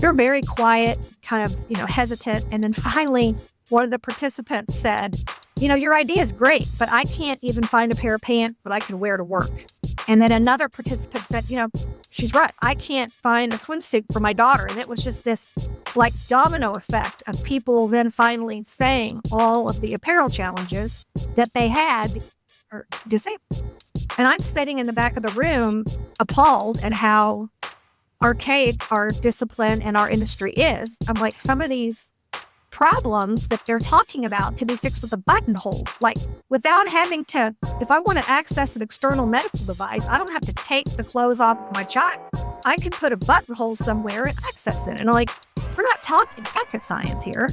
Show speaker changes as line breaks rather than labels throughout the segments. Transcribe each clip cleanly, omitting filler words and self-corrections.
They're very quiet, kind of, hesitant. And then finally, one of the participants said, your idea is great, but I can't even find a pair of pants that I can wear to work. And then another participant said, she's right. I can't find a swimsuit for my daughter. And it was just this like domino effect of people then finally saying all of the apparel challenges that they had are disabled. And I'm sitting in the back of the room appalled at how archaic our discipline and our industry is. I'm like, some of these problems that they're talking about can be fixed with a buttonhole, like without having to, if I want to access an external medical device, I don't have to take the clothes off my child. I can put a buttonhole somewhere and access it. And I'm like, we're not talking rocket science here.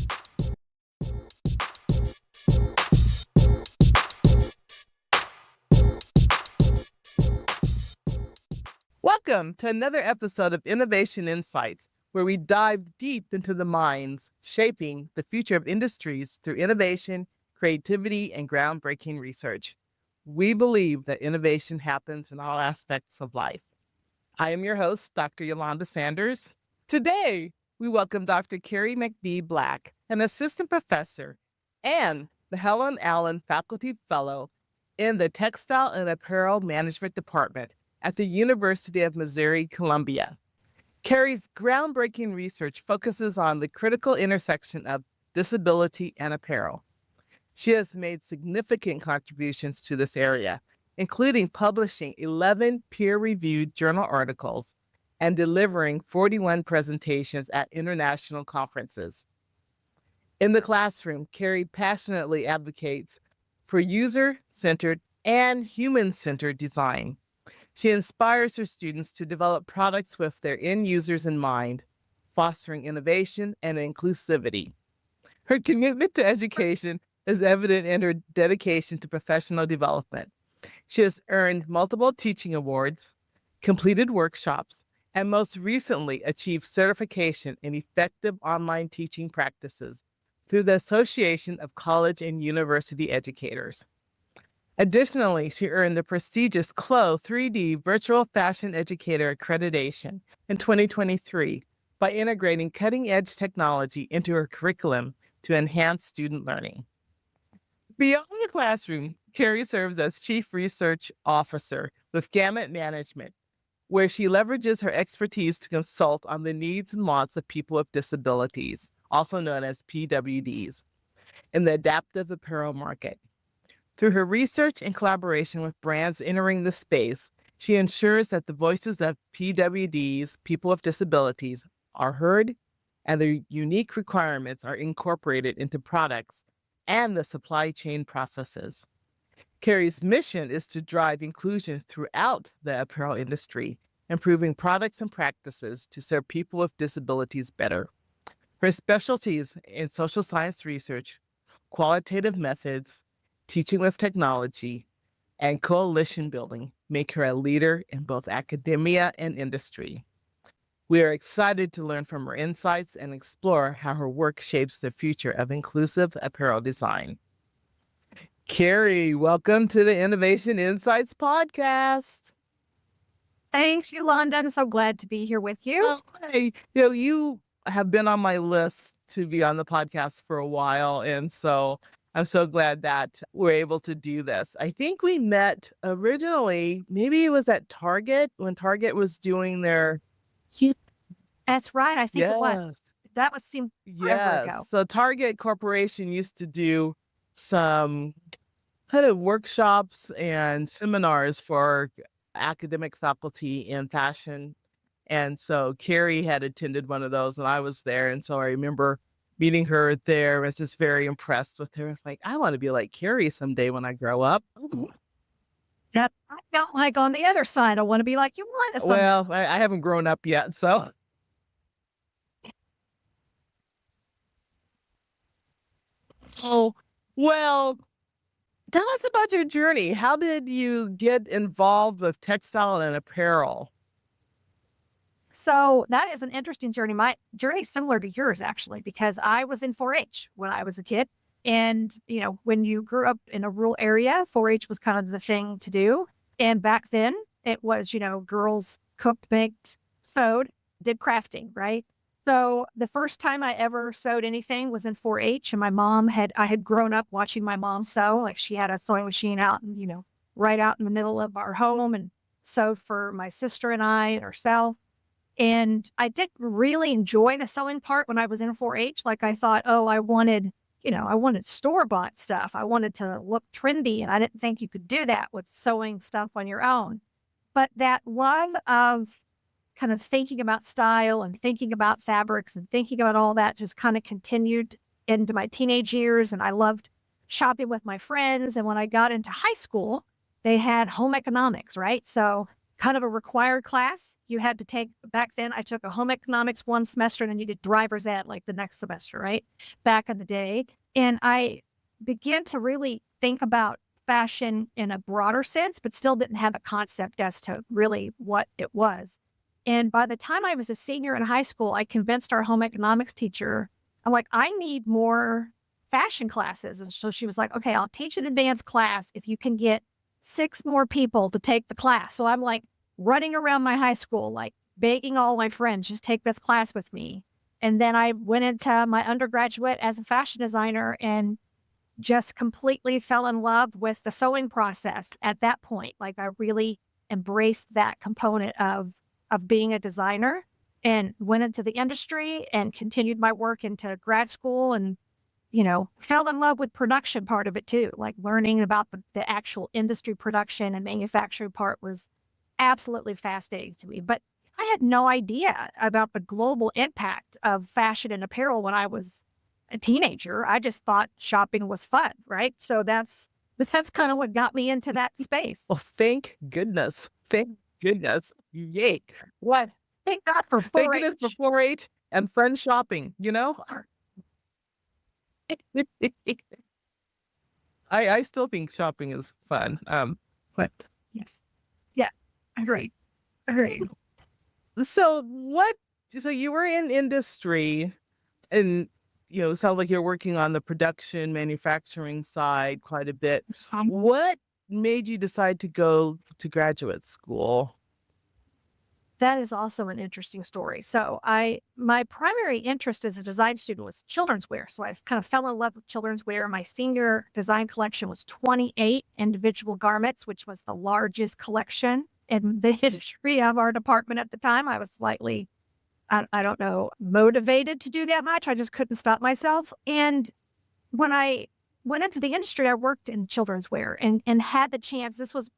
Welcome to another episode of Innovation Insights, where we dive deep into the minds shaping the future of industries through innovation, creativity, and groundbreaking research. We believe that innovation happens in all aspects of life. I am your host, Dr. Eulanda Sanders. Today, we welcome Dr. Kerri McBee-Black, an assistant professor and the Helen Allen Faculty Fellow in the Textile and Apparel Management Department at the University of Missouri-Columbia. Kerri's groundbreaking research focuses on the critical intersection of disability and apparel. She has made significant contributions to this area, including publishing 11 peer-reviewed journal articles and delivering 41 presentations at international conferences. In the classroom, Kerri passionately advocates for user-centered and human-centered design. She inspires her students to develop products with their end users in mind, fostering innovation and inclusivity. Her commitment to education is evident in her dedication to professional development. She has earned multiple teaching awards, completed workshops, and most recently achieved certification in effective online teaching practices through the Association of College and University Educators. Additionally, she earned the prestigious CLO 3D Virtual Fashion Educator Accreditation in 2023 by integrating cutting-edge technology into her curriculum to enhance student learning. Beyond the classroom, Kerri serves as Chief Research Officer with Gamut Management, where she leverages her expertise to consult on the needs and wants of people with disabilities, also known as PWDs, in the adaptive apparel market. Through her research and collaboration with brands entering the space, she ensures that the voices of PWDs, people with disabilities, are heard and their unique requirements are incorporated into products and the supply chain processes. Kerri's mission is to drive inclusion throughout the apparel industry, improving products and practices to serve people with disabilities better. Her specialties in social science research, qualitative methods, teaching with technology, and coalition building make her a leader in both academia and industry. We are excited to learn from her insights and explore how her work shapes the future of inclusive apparel design. Kerri, welcome to the Innovation Insights podcast.
Thanks, Eulanda. I'm so glad to be here with you.
Oh, hey, you have been on my list to be on the podcast for a while, and so I'm so glad that we're able to do this. I think we met originally, maybe it was at Target, when Target was doing their...
That's right. I think it was. That seemed forever ago.
So Target Corporation used to do some kind of workshops and seminars for academic faculty in fashion. And so Kerri had attended one of those and I was there. And so I remember meeting her there. I was just very impressed with her. It's like, I want to be like Kerri someday when I grow up.
That I felt like on the other side, I want to be like Eulanda someday.
Well, I haven't grown up yet, so. Oh, well, tell us about your journey. How did you get involved with textile and apparel?
So that is an interesting journey. My journey is similar to yours, actually, because I was in 4-H when I was a kid. And, when you grew up in a rural area, 4-H was kind of the thing to do. And back then it was, girls cooked, baked, sewed, did crafting, right? So the first time I ever sewed anything was in 4-H, and I had grown up watching my mom sew. Like she had a sewing machine out, and right out in the middle of our home, and sewed for my sister and I and herself. And I didn't really enjoy the sewing part when I was in 4-H. Like I thought, oh, I wanted store-bought stuff. I wanted to look trendy, and I didn't think you could do that with sewing stuff on your own. But that love of kind of thinking about style and thinking about fabrics and thinking about all that just kind of continued into my teenage years. And I loved shopping with my friends. And when I got into high school, they had home economics, right? So kind of a required class you had to take. Back then, I took a home economics one semester and then you did driver's ed like the next semester, right? Back in the day. And I began to really think about fashion in a broader sense, but still didn't have a concept as to really what it was. And by the time I was a senior in high school, I convinced our home economics teacher, I'm like, I need more fashion classes. And so she was like, okay, I'll teach an advanced class if you can get 6 more people to take the class. So I'm like running around my high school, like begging all my friends, just take this class with me. And then I went into my undergraduate as a fashion designer and just completely fell in love with the sewing process at that point. Like I really embraced that component of being a designer and went into the industry and continued my work into grad school and, fell in love with production part of it too. Like learning about the actual industry production and manufacturing part was absolutely fascinating to me. But I had no idea about the global impact of fashion and apparel when I was a teenager. I just thought shopping was fun, right? So that's kind of what got me into that space.
Well, thank goodness. Thank goodness. Yay. What?
Thank God for
Thank goodness for
4-H.
4-H and friend shopping, I still think shopping is fun. What?
Yes. Yeah. Agreed. Agreed.
So you were in industry and, sounds like you're working on the production, manufacturing side quite a bit. What made you decide to go to graduate school?
That is also an interesting story. So my primary interest as a design student was children's wear. So I kind of fell in love with children's wear. My senior design collection was 28 individual garments, which was the largest collection in the history of our department at the time. I was slightly, I don't know, motivated to do that much. I just couldn't stop myself. And when I went into the industry, I worked in children's wear and had the chance. This was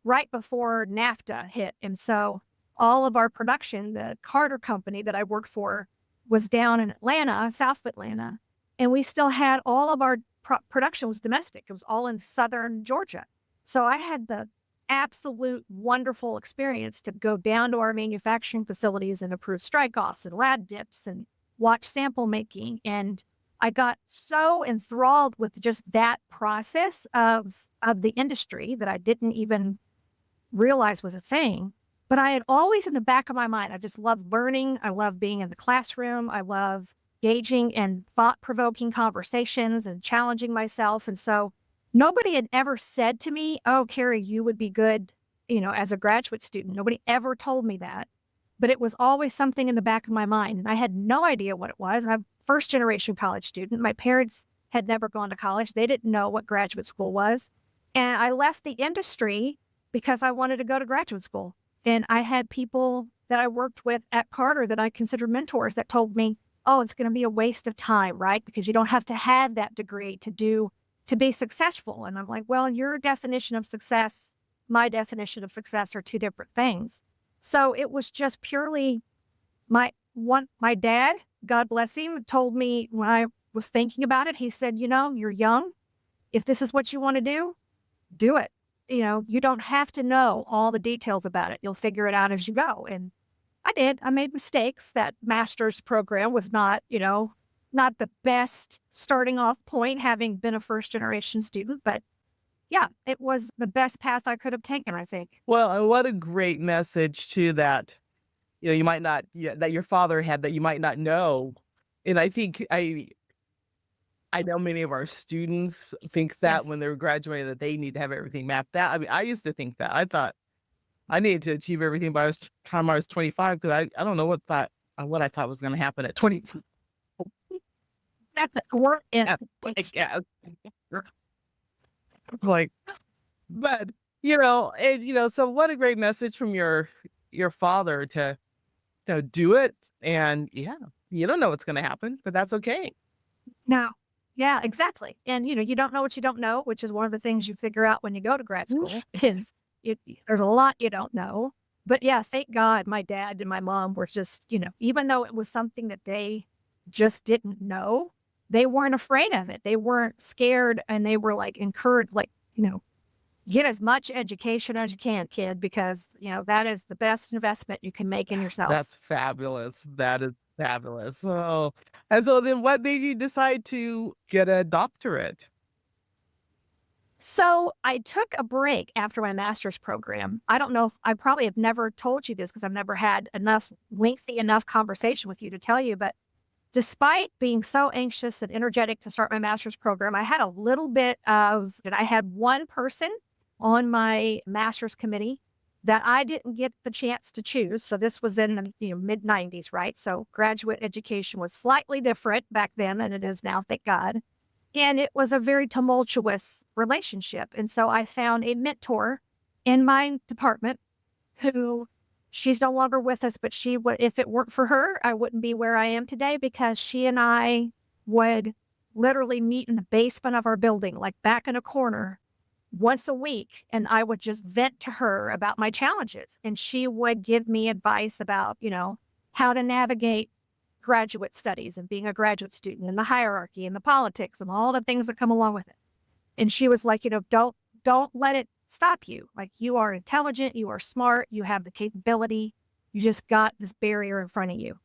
right before NAFTA hit. And so all of our production, the Carter company that I worked for, was down in Atlanta, south of Atlanta. And we still had all of our production was domestic. It was all in southern Georgia. So I had the absolute wonderful experience to go down to our manufacturing facilities and approve strike-offs and lab dips and watch sample making. And I got so enthralled with just that process of the industry that I didn't even realize was a thing. But I had always in the back of my mind, I just love learning. I love being in the classroom. I love engaging in thought-provoking conversations and challenging myself. And so nobody had ever said to me, oh, Kerri, you would be good, as a graduate student. Nobody ever told me that. But it was always something in the back of my mind. And I had no idea what it was. I'm a first-generation college student. My parents had never gone to college. They didn't know what graduate school was. And I left the industry because I wanted to go to graduate school. And I had people that I worked with at Carter that I consider mentors that told me, oh, it's going to be a waste of time, right? Because you don't have to have that degree to be successful. And I'm like, well, your definition of success, my definition of success are two different things. So it was just purely my dad, God bless him, told me when I was thinking about it, he said, you're young. If this is what you want to do it. You don't have to know all the details about it. You'll figure it out as you go. And I did. I made mistakes. That master's program was not the best starting off point, having been a first generation student. But yeah, it was the best path I could have taken, I think.
Well, and what a great message too that, you might not, that your father had that you might not know. And I think I know many of our students think that
Yes.
when they're graduating that they need to have everything mapped out. I mean, I used to think that. I thought I needed to achieve everything by the time I was 25 because I don't know what that what I thought was going to happen at 22.
That's it. We're in.
Yeah, yeah. It's like, but so what a great message from your father to do it. And yeah, you don't know what's going to happen, but that's okay.
Now, yeah, exactly. And, you don't know what you don't know, which is one of the things you figure out when you go to grad school is there's a lot you don't know. But yeah, thank God my dad and my mom were just, even though it was something that they just didn't know, they weren't afraid of it. They weren't scared, and they were like encouraged, like, get as much education as you can, kid, because, that is the best investment you can make in yourself.
That's fabulous. That is fabulous. So, and so then what made you decide to get a doctorate?
So I took a break after my master's program. I don't know if I probably have never told you this because I've never had lengthy enough conversation with you to tell you, but despite being so anxious and energetic to start my master's program, I had a little bit of that. I had one person on my master's committee that I didn't get the chance to choose. So this was in the mid 90s, right? So graduate education was slightly different back then than it is now, thank God. And it was a very tumultuous relationship. And so I found a mentor in my department who she's no longer with us, but if it weren't for her, I wouldn't be where I am today, because she and I would literally meet in the basement of our building, like back in a corner once a week. And I would just vent to her about my challenges. And she would give me advice about, how to navigate graduate studies and being a graduate student and the hierarchy and the politics and all the things that come along with it. And she was like, don't let it stop you. Like, you are intelligent, you are smart, you have the capability, you just got this barrier in front of you.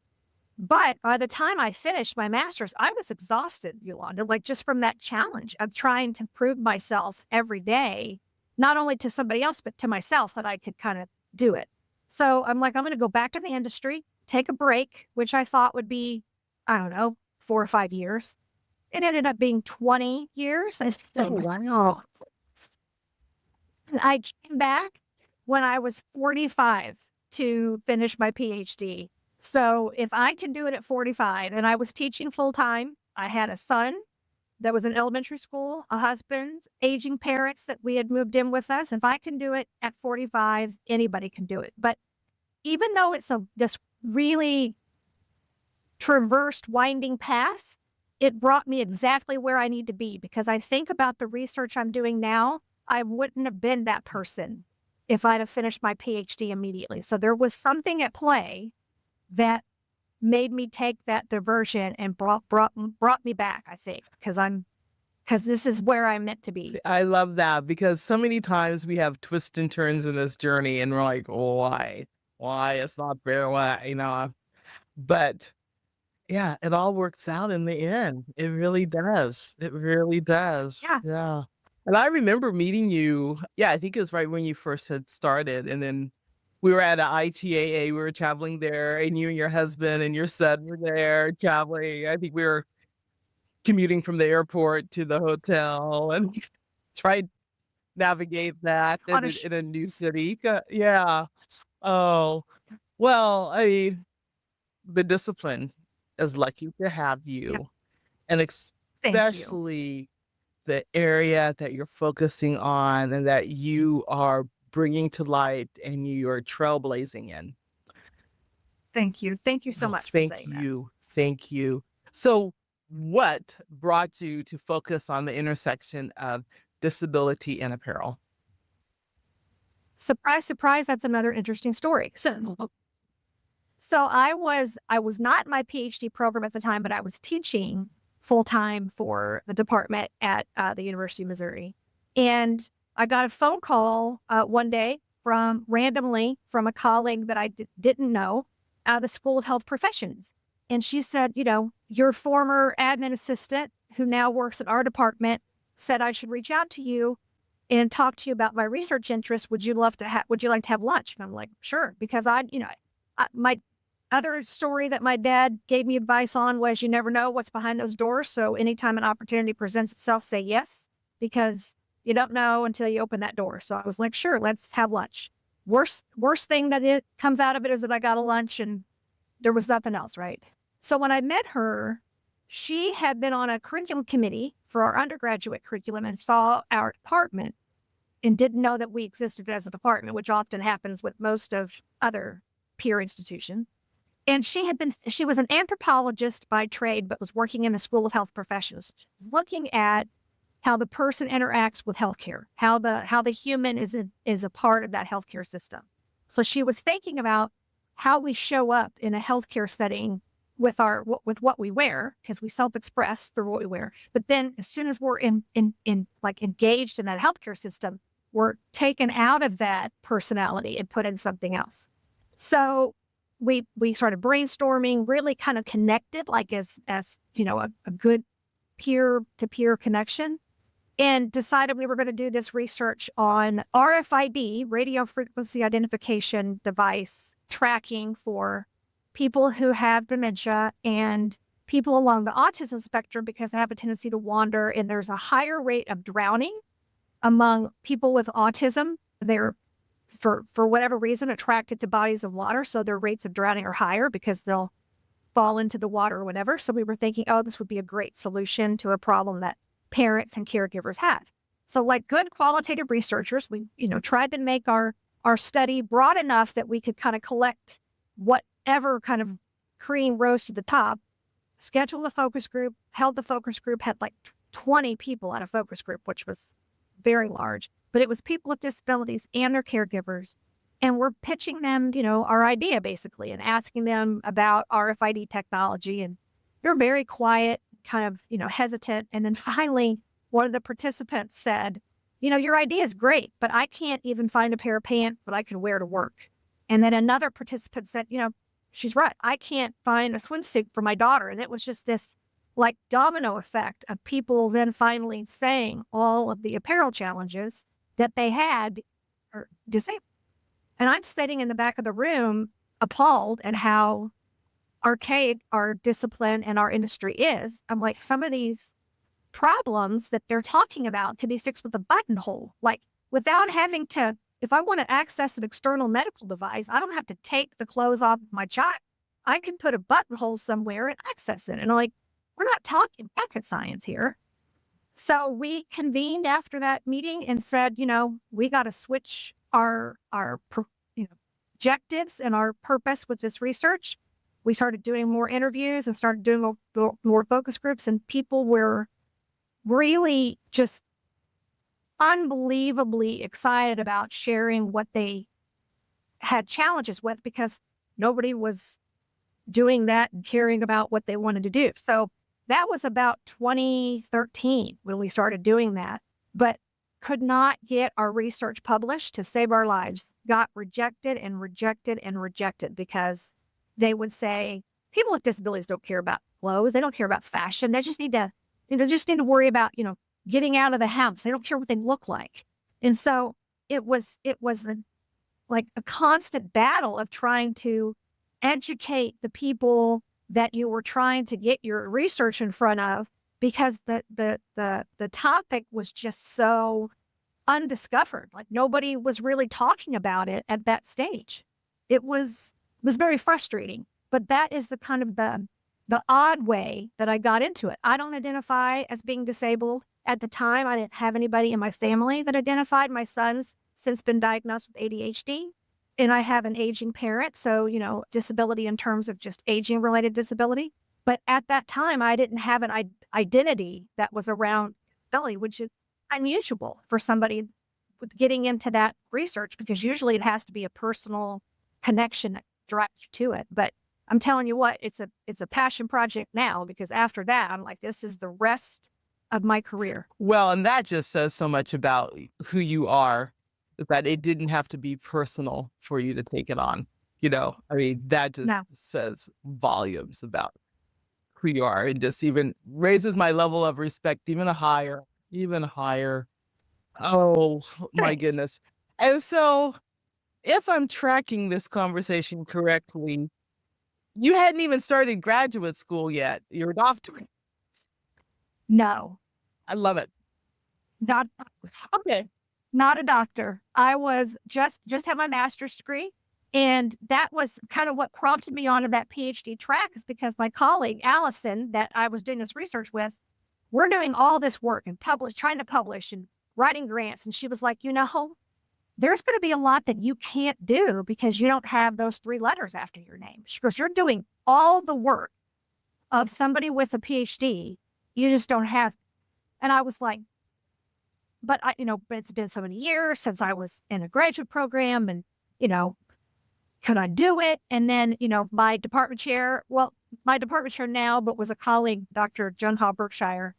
But by the time I finished my master's, I was exhausted, Eulanda, like just from that challenge of trying to prove myself every day, not only to somebody else, but to myself, that I could kind of do it. So I'm like, I'm going to go back to the industry, take a break, which I thought would be, I don't know, 4 or 5 years. It ended up being 20 years.
Wow.
And I came back when I was 45 to finish my PhD. So if I can do it at 45, and I was teaching full time, I had a son that was in elementary school, a husband, aging parents that we had moved in with us. If I can do it at 45, anybody can do it. But even though it's this really traversed, winding path, it brought me exactly where I need to be, because I think about the research I'm doing now, I wouldn't have been that person if I'd have finished my PhD immediately. So there was something at play that made me take that diversion and brought me back, I think, because this is where I'm meant to be.
I love that, because so many times we have twists and turns in this journey and we're like, why? It's not fair. Why? But yeah, it all works out in the end. It really does. It really does.
Yeah.
Yeah. And I remember meeting you. Yeah, I think it was right when you first had started. And then we were at an ITAA. We were traveling there, and you and your husband and your son were there traveling. I think we were commuting from the airport to the hotel and tried to navigate that in a new city. Yeah. Oh, well, I mean, the discipline is lucky to have you.
Yeah.
And
Thank you.
especially the area that you're focusing on and that you are bringing to light and you're trailblazing in.
Thank you. Thank you so much for saying that.
Thank you. So what brought you to focus on the intersection of disability and apparel?
Surprise, surprise, that's another interesting story. So I was not in my PhD program at the time, but I was teaching full-time for the department at the University of Missouri. And I got a phone call one day randomly from a colleague that I didn't know out of the School of Health Professions. And she said, your former admin assistant, who now works at our department, said I should reach out to you and talk to you about my research interests. Would you like to have lunch? And I'm like, sure, because my other story that my dad gave me advice on was, you never know what's behind those doors. So anytime an opportunity presents itself, say yes, because you don't know until you open that door. So I was like, sure, let's have lunch. Worst thing that it comes out of it is that I got a lunch, and there was nothing else, right? So when I met her, she had been on a curriculum committee for our undergraduate curriculum and saw our department and didn't know that we existed as a department, which often happens with most of other peer institutions. And she was an anthropologist by trade, but was working in the School of Health Professions, looking at how the person interacts with healthcare, how the human is a part of that healthcare system. So she was thinking about how we show up in a healthcare setting with what we wear, because we self-express through what we wear. But then as soon as we're engaged in that healthcare system, we're taken out of that personality and put in something else. So we started brainstorming, really kind of connected, like as a good peer-to-peer connection, and decided we were going to do this research on RFID, radio frequency identification device tracking for people who have dementia and people along the autism spectrum, because they have a tendency to wander, and there's a higher rate of drowning among people with autism. They're, for whatever reason, attracted to bodies of water, so their rates of drowning are higher because they'll fall into the water or whatever. So we were thinking, oh, this would be a great solution to a problem that parents and caregivers have. So like good qualitative researchers, we tried to make our study broad enough that we could kind of collect whatever kind of cream rose to the top, scheduled a focus group, held the focus group, had like 20 people at a focus group, which was very large, but it was people with disabilities and their caregivers. And we're pitching them, our idea basically, and asking them about RFID technology. And they're very quiet, kind of, hesitant. And then finally, one of the participants said, your idea is great, but I can't even find a pair of pants that I can wear to work. And then another participant said, she's right. I can't find a swimsuit for my daughter. And it was just this like domino effect of people then finally saying all of the apparel challenges that they had or disabled. And I'm sitting in the back of the room appalled at how archaic our discipline and our industry is. I'm like, some of these problems that they're talking about can be fixed with a buttonhole, like without having to, if I want to access an external medical device, I don't have to take the clothes off of my child. I can put a buttonhole somewhere and access it. And I'm like, we're not talking rocket science here. So we convened after that meeting and said, we got to switch our objectives and our purpose with this research. We started doing more interviews and started doing more focus groups, and people were really just unbelievably excited about sharing what they had challenges with, because nobody was doing that and caring about what they wanted to do. So that was about 2013 when we started doing that, but could not get our research published to save our lives. Got rejected and rejected and rejected, because they would say people with disabilities don't care about clothes. They don't care about fashion. They just need to, worry about, getting out of the house. They don't care what they look like. And so it was a constant battle of trying to educate the people that you were trying to get your research in front of, because the topic was just so undiscovered. Like nobody was really talking about it at that stage. It was very frustrating, but that is the kind of the odd way that I got into it. I don't identify as being disabled. At the time, I didn't have anybody in my family that identified. My son's since been diagnosed with ADHD, and I have an aging parent. So, disability in terms of just aging related disability. But at that time, I didn't have an identity that was around disability, which is unusual for somebody with getting into that research, because usually it has to be a personal connection that drives you to it. But I'm telling you what, it's a passion project now, because after that, I'm like, this is the rest of my career.
Well, and that just says so much about who you are, that it didn't have to be personal for you to take it on. That just says volumes about who you are, and just even raises my level of respect even higher. Oh, my goodness. And so if I'm tracking this conversation correctly, you hadn't even started graduate school yet. You're a doctor.
No.
I love it.
Okay. Not a doctor. I was just had my master's degree, And that was kind of what prompted me onto that PhD track, is because my colleague, Allison, that I was doing this research with, we're doing all this work and trying to publish and writing grants. And she was like, there's going to be a lot that you can't do because you don't have those 3 letters after your name. She goes, you're doing all the work of somebody with a PhD. You just don't have. And I was like, but it's been so many years since I was in a graduate program, and, could I do it? And then, my department chair now, but was a colleague, Dr. Junha Berkshire,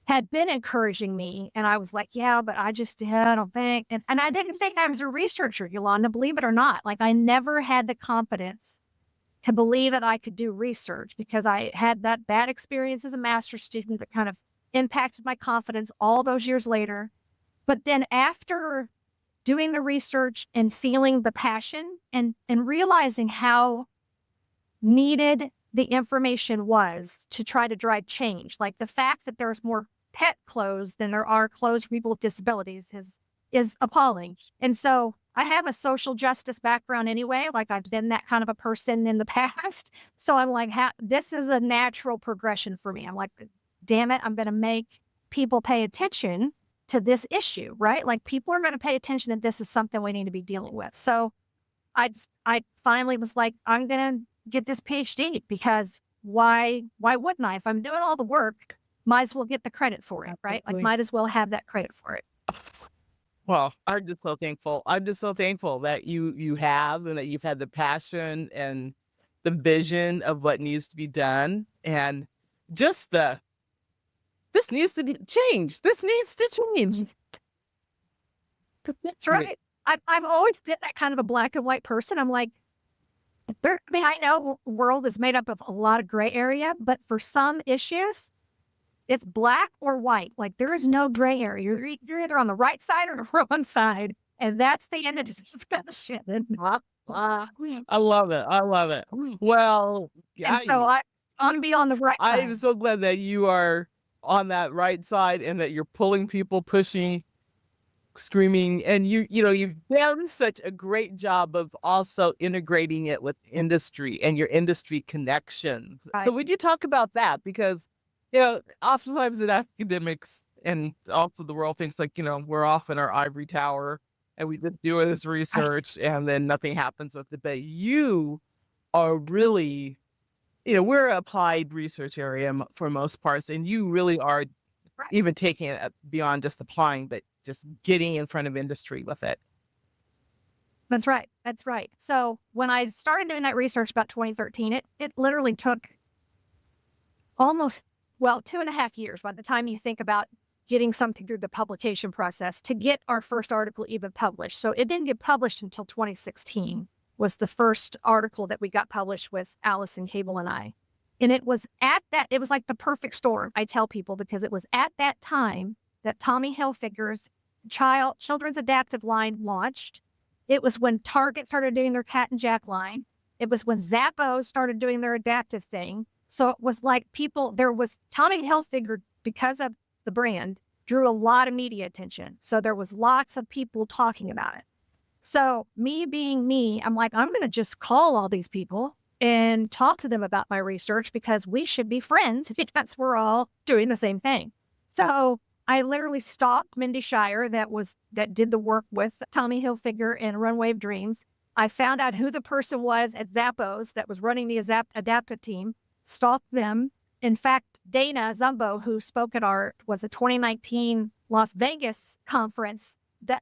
had been encouraging me. And I was like, yeah, but I don't think. And I didn't think I was a researcher, Eulanda, believe it or not. Like, I never had the confidence to believe that I could do research because I had that bad experience as a master's student that kind of impacted my confidence all those years later. But then after doing the research and feeling the passion and realizing how needed the information was to try to drive change, like the fact that there's more pet clothes than there are clothes for people with disabilities is appalling. And so I have a social justice background anyway. Like, I've been that kind of a person in the past. So I'm like, this is a natural progression for me. I'm like, damn it, I'm going to make people pay attention to this issue, right? Like, people are going to pay attention that this is something we need to be dealing with. So I finally was like, I'm going to get this PhD because why wouldn't I? If I'm doing all the work, might as well get the credit for it, right? Like, might as well have that credit for it.
Well, I'm just so thankful. I'm just so thankful that you have, and that you've had the passion and the vision of what needs to be done, and just this needs to be changed. This needs to change.
That's right. I've always been that kind of a black and white person. I'm like, I know the world is made up of a lot of gray area, but for some issues, it's black or white. Like, there is no gray area. You're either on the right side or the wrong side. And that's the end of this discussion.
I love it. I love it. Well,
And so I'm be on the right side.
I'm so glad that you are on that right side and that you're pulling people, pushing, screaming, and you've done such a great job of also integrating it with industry and your industry connection.
Right.
So would you talk about that? Because oftentimes in academics and also the world thinks like, we're off in our ivory tower and we just do this research and then nothing happens with it. But you are really, we're an applied research area for most parts, and you really are even taking it beyond just applying, but just getting in front of industry with it.
That's right. That's right. So when I started doing that research about 2013, it literally took almost 2.5 years by the time you think about getting something through the publication process to get our first article even published. So it didn't get published until 2016 was the first article that we got published with Allison Cable and I. And it was like the perfect storm, I tell people, because it was at that time that Tommy Hilfiger's children's adaptive line launched. It was when Target started doing their Cat and Jack line. It was when Zappos started doing their adaptive thing. So it was like Tommy Hilfiger, because of the brand, drew a lot of media attention. So there was lots of people talking about it. So me being me, I'm like, I'm going to just call all these people and talk to them about my research because we should be friends because we're all doing the same thing. So I literally stalked Mindy Shire that did the work with Tommy Hilfiger and Runway of Dreams. I found out who the person was at Zappos that was running the adaptive team, stalked them. In fact, Dana Zumbo, who spoke at was a 2019 Las Vegas conference.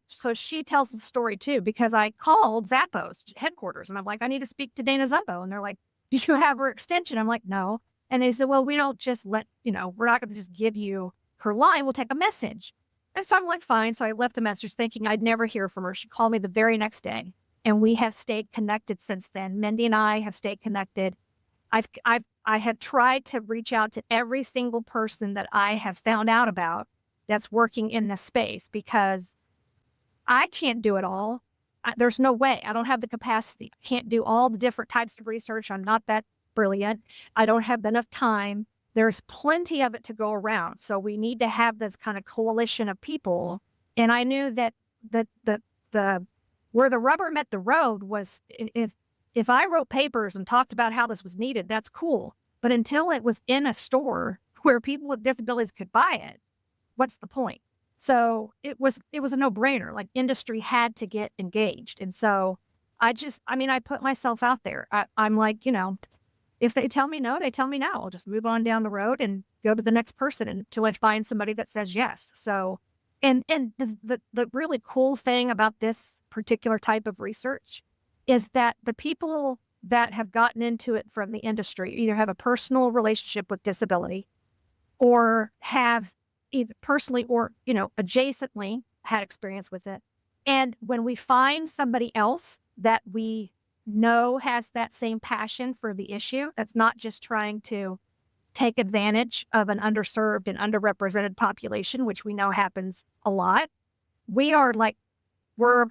So she tells the story too, because I called Zappos headquarters and I'm like, I need to speak to Dana Zumbo. And they're like, do you have her extension? I'm like, no. And they said, well, we don't just we're not going to just give you her line. We'll take a message. And so I'm like, fine. So I left a message thinking I'd never hear from her. She called me the very next day and we have stayed connected since then. Mindy and I have stayed connected. I have tried to reach out to every single person that I have found out about that's working in this space because I can't do it all. There's no way. I don't have the capacity. I can't do all the different types of research. I'm not that brilliant. I don't have enough time. There's plenty of it to go around. So we need to have this kind of coalition of people. And I knew that the Where the rubber met the road was if I wrote papers and talked about how this was needed, that's cool. But until it was in a store where people with disabilities could buy it, what's the point? So it was a no-brainer. Like, industry had to get engaged. And so I put myself out there. I'm like, if they tell me no, they tell me no. I'll just move on down the road and go to the next person until I find somebody that says yes. So, and the really cool thing about this particular type of research is that the people that have gotten into it from the industry either have a personal relationship with disability or have either personally or, adjacently had experience with it. And when we find somebody else that we know has that same passion for the issue, that's not just trying to take advantage of an underserved and underrepresented population, which we know happens a lot, we are like, we're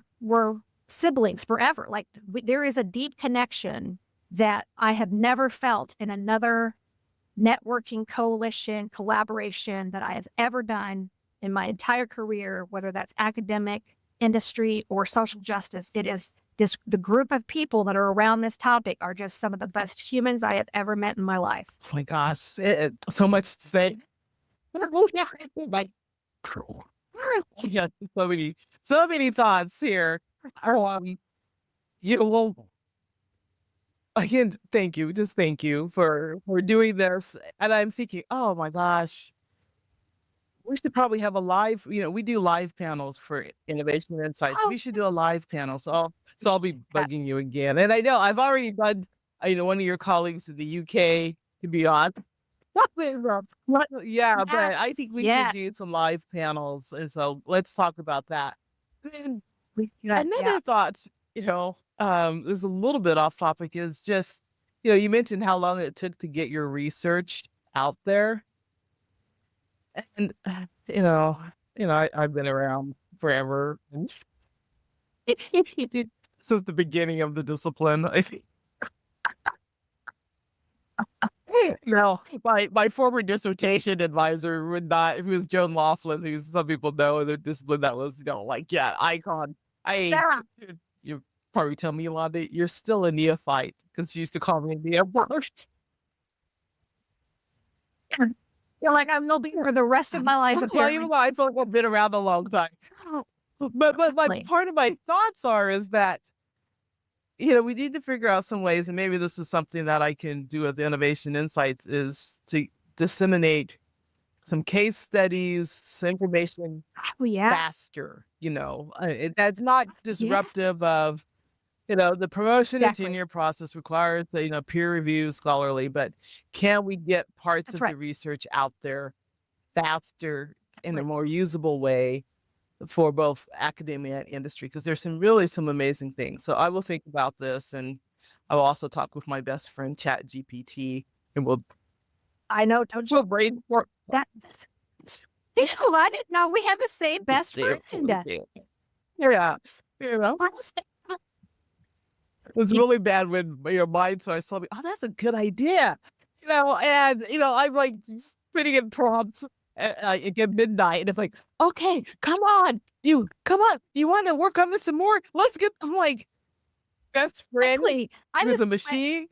siblings forever. Like, there is a deep connection that I have never felt in another networking, coalition, collaboration that I have ever done in my entire career, whether that's academic, industry, or social justice. It is the group of people that are around this topic are just some of the best humans I have ever met in my life.
Oh my gosh, so much to say. Yeah, so many thoughts here. Well, again, thank you. Just thank you for doing this. And I'm thinking, oh my gosh, we should probably have a live, we do live panels for Innovation Insights.
Oh,
We should do a live panel. So I'll be bugging you again. And I know I've already done, one of your colleagues in the UK to be on. Yeah, but I think we should do some live panels. And so let's talk about that. Then another thought, is a little bit off topic, is just, you mentioned how long it took to get your research out there. And, I've been around forever. Since the beginning of the discipline, I think. My former dissertation advisor would not, it was Joan Laughlin, who some people know the discipline that was, icon. You probably tell me, Eulanda, you're still a neophyte, because she used to call me a neophyte.
You're like, I'm gonna be for the rest of my life.
Well, even though I feel like I've been around a long time. But part of my thoughts is that, we need to figure out some ways, and maybe this is something that I can do with Innovation Insights, is to disseminate some case studies, some information faster, that's not disruptive of, the promotion and tenure process requires, peer review, scholarly, but can we get parts of the research out there faster in a more usable way for both academia and industry? Because there's some amazing things. So I will think about this, and I will also talk with my best friend, ChatGPT, and
I know, don't you?
We'll brainstorm.
I didn't know we have the same best friend.
Yeah. It's really bad when, mine starts telling me, oh, that's a good idea. And, I'm like spitting in prompts at midnight, and it's like, okay, come on. You want to work on this some more? I'm like, best friend who's a machine.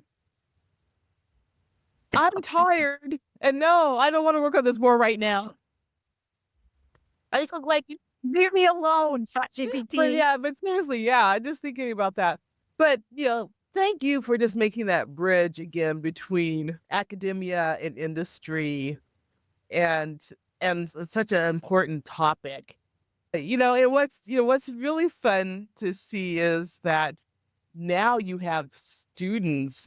I'm tired, and no, I don't want to work on this more right now. I just look like,
leave me alone, ChatGPT.
But seriously, I'm just thinking about that. But, thank you for just making that bridge again between academia and industry, and it's such an important topic. And what's really fun to see is that now you have students,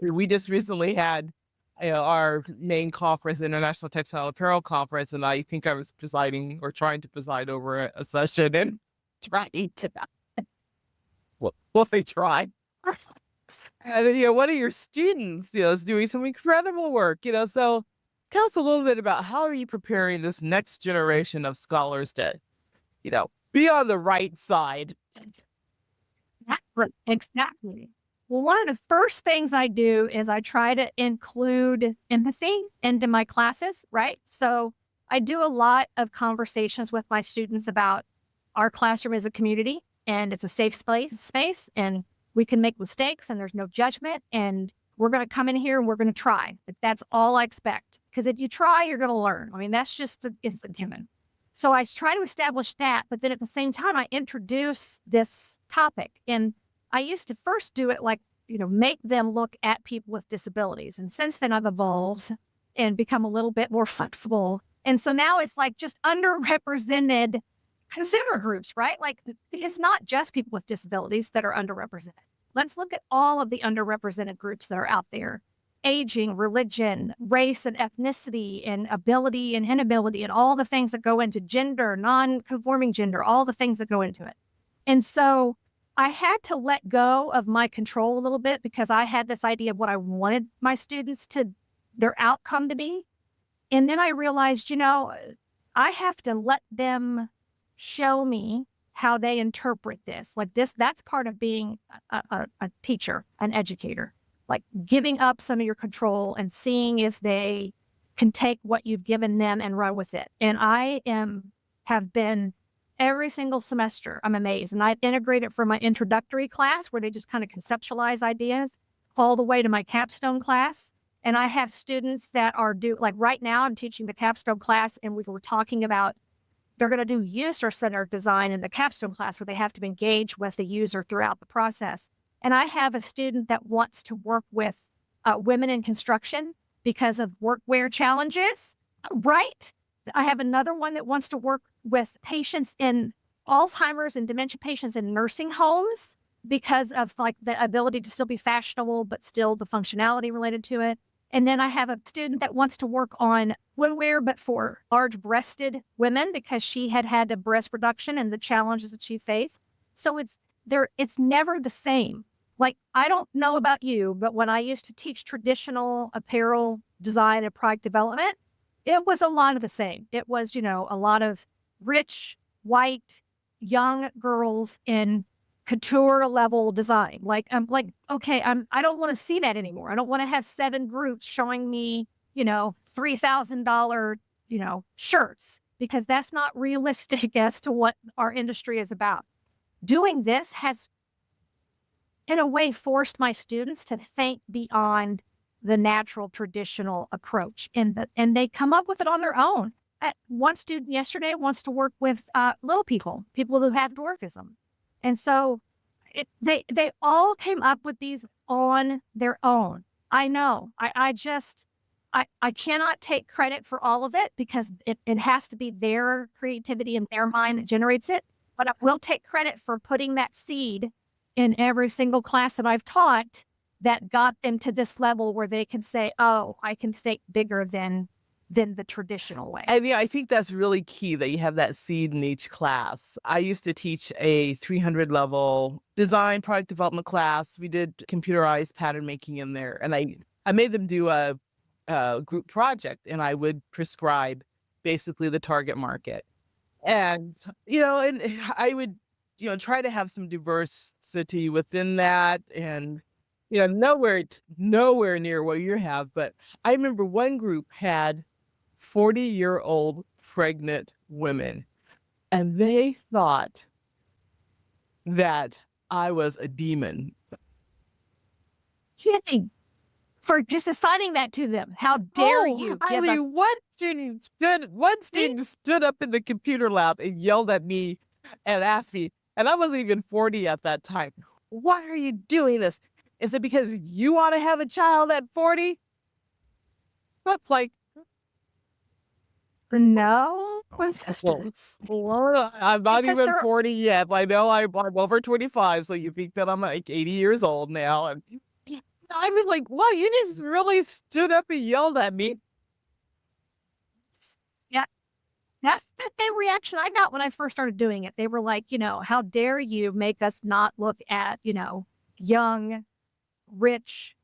we just recently had our main conference, International Textile Apparel Conference, and I think I was presiding or trying to preside over a session, and trying to well, they try. And, one of your students, is doing some incredible work, so tell us a little bit about how are you preparing this next generation of scholars to, be on the right side.
Exactly. Well, one of the first things I do is I try to include empathy into my classes, right? So I do a lot of conversations with my students about our classroom as a community. and it's a safe space, and we can make mistakes, and there's no judgment, and we're going to come in here and we're going to try. But that's all I expect. Because if you try, you're going to learn. I mean, that's just it's a given. So I try to establish that, but then at the same time, I introduce this topic. And I used to first do it like, make them look at people with disabilities. And since then, I've evolved and become a little bit more flexible. And so now it's like just underrepresented consumer groups, right? Like it's not just people with disabilities that are underrepresented. Let's look at all of the underrepresented groups that are out there. Aging, religion, race and ethnicity, and ability and inability, and all the things that go into gender, non-conforming gender, all the things that go into it. And so I had to let go of my control a little bit because I had this idea of what I wanted my students their outcome to be. And then I realized, I have to let them show me how they interpret this. Like that's part of being a teacher, an educator. Like giving up some of your control and seeing if they can take what you've given them and run with it. And have been every single semester, I'm amazed. And I've integrated from my introductory class where they just kind of conceptualize ideas all the way to my capstone class. And I have students that are like right now I'm teaching the capstone class, and we were talking about they're going to do user-centered design in the capstone class where they have to engage with the user throughout the process. And I have a student that wants to work with women in construction because of workwear challenges, right? I have another one that wants to work with patients in Alzheimer's and dementia patients in nursing homes because of like the ability to still be fashionable, but still the functionality related to it. And then I have a student that wants to work on swimwear, but for large-breasted women because she had a breast reduction and the challenges that she faced. So it's never the same. Like, I don't know about you, but when I used to teach traditional apparel design and product development, it was a lot of the same. It was, a lot of rich, white, young girls in couture level design. Like, I'm like, okay, I don't want to see that anymore. I don't want to have 7 groups showing me, $3,000, shirts, because that's not realistic as to what our industry is about. Doing this has, in a way, forced my students to think beyond the natural traditional approach, and they come up with it on their own. One student yesterday wants to work with little people who have dwarfism. And so they all came up with these on their own. I know. I cannot take credit for all of it because it has to be their creativity and their mind that generates it. But I will take credit for putting that seed in every single class that I've taught that got them to this level where they can say, oh, I can think bigger than the traditional way.
And I think that's really key that you have that seed in each class. I used to teach a 300 level design product development class. We did computerized pattern making in there, and I made them do a group project, and I would prescribe basically the target market. And, and I would, try to have some diversity within that, and, nowhere near what you have. But I remember one group had 40-year-old pregnant women, and they thought that I was a demon.
Kidding. For just assigning that to them. How dare you?
I mean, one student stood up in the computer lab and yelled at me and asked me, and I wasn't even 40 at that time, why are you doing this? Is it because you want to have a child at 40? That's like,
no.
well, I'm not even 40 yet. I know I'm over 25, so you think that I'm like 80 years old now. And I was like, wow, you just really stood up and yelled at me.
Yeah. That's the same reaction I got when I first started doing it. They were like, how dare you make us not look at, young, rich,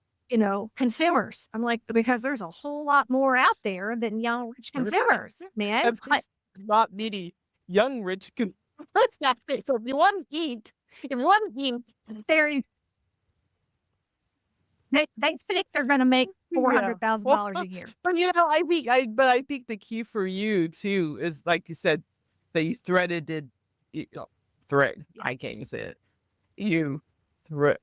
consumers. I'm like, because there's a whole lot more out there than young, rich consumers, man.
Not many young, rich consumers. So if you want to eat,
they think they're going to make $400,000 a year.
But I think the key for you too is, like you said, that you threaded thread.
Yeah.
I can't say it. You thread.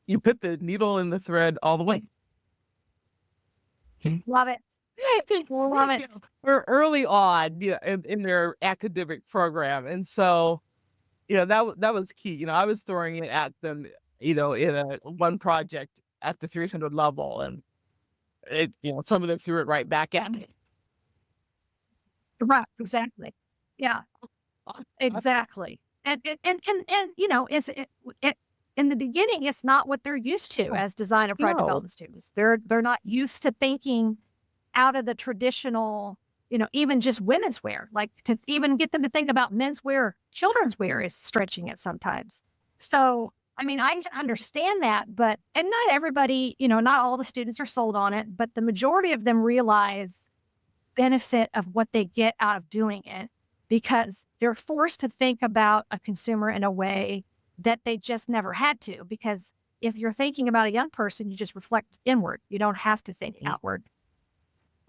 You put the needle in the thread all the way.
Love it. Love it.
Or early on, in their academic program, and so that was key. I was throwing it at them, in one project at the 300 level, and some of them threw it right back at me.
Right. Exactly. Yeah. Exactly. And in the beginning, it's not what they're used to as design and product
No.
development students. They're not used to thinking out of the traditional, even just women's wear. Like, to even get them to think about menswear, children's wear is stretching it sometimes. So, I mean, I can understand that, and not everybody, not all the students are sold on it, but the majority of them realize benefit of what they get out of doing it, because they're forced to think about a consumer in a way that they just never had to. Because if you're thinking about a young person, you just reflect inward. You don't have to think outward.